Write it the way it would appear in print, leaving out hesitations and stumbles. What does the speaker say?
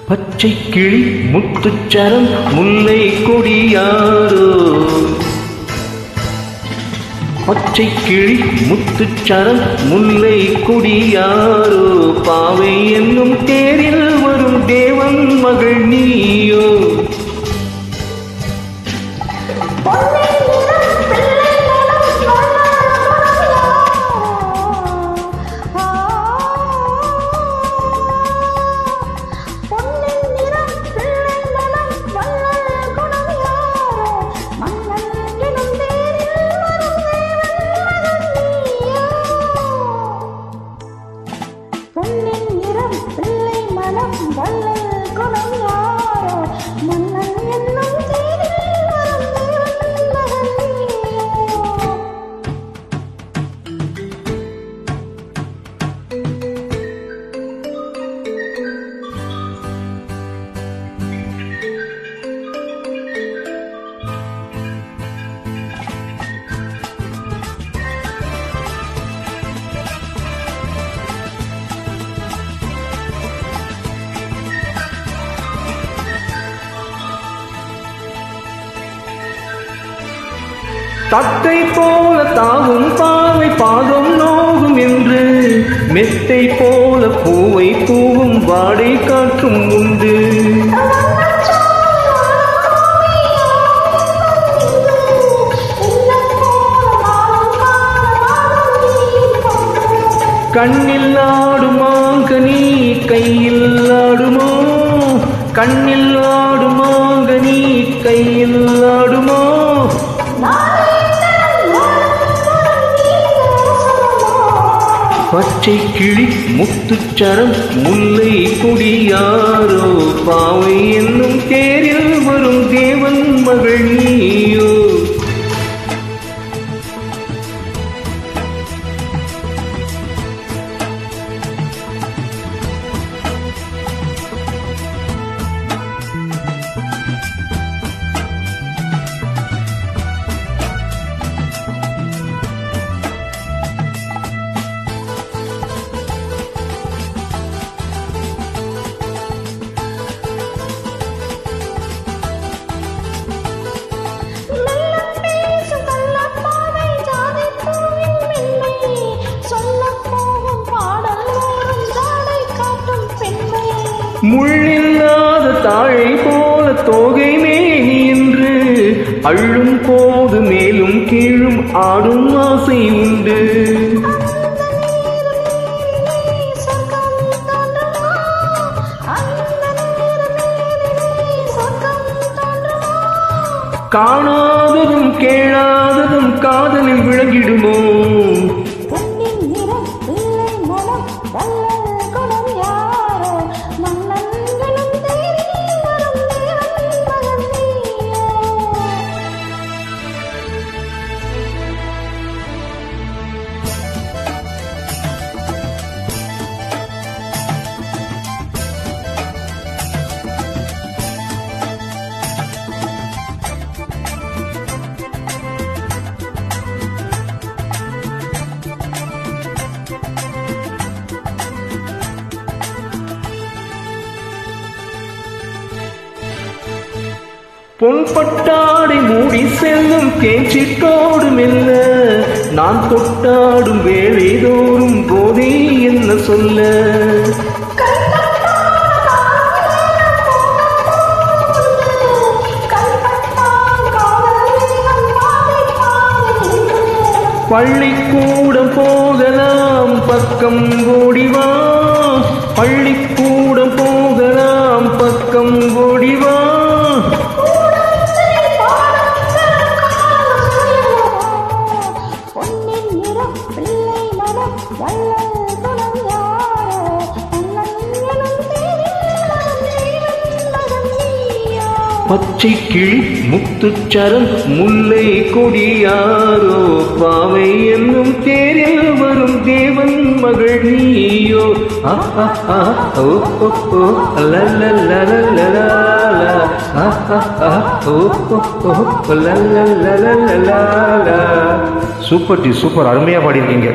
பச்சை கிளி முத்துச்சரம் முல்லை கொடியாரோ, பச்சை கிளி முத்துச்சரம் முல்லை கொடியாரோ, பாவை என்னும் தேரில் வரும் தேவன் மகள் நீயோ. தத்தை போல தாவும் பாவை பாதம் நோகும் என்று, மெத்தை போல பூவை பூவும் வாடை காற்றும் உண்டு. கண்ணில் ஆடுமாங்கனி கையில் ஆடுமோ, கண்ணில் ஆடுமாங்கனி கையில் ஆடுமோ. பச்சை கிளி முத்துச்சரம் முல்லை கொடியாரோ, பாவை என்னும் தேரில் வரும் தேவன் மகள் நீயோ. முள்ளில்லாத தாழை போல தோகை மேனி என்று, அள்ளும் போது மேலும் கீழும் ஆடும் ஆசை உண்டு. காணாததும் கேளாததும் காதலில் விளங்கிடுமோ. பொன்பட்டாடை மூடி செல்லும் பேச்சிட்டோடு மெல்ல, நான் தொட்டாடும் வேளைதோறும் போதே என்ன சொல்ல. பள்ளிக்கூடம் போகலாம் பக்கம் ஓடிவா, பள்ளிக்கூடம் போகலாம் பக்கம் ஓடிவா. பச்சை கிளி முத்துச்சரம் முல்லை கொடியாரோ, பாவை என்னும் தேரில் வரும் தேவன் மகள் நீயோ. சூப்பர் டி சூப்பர், அருமையா பாடியிருக்கீங்க.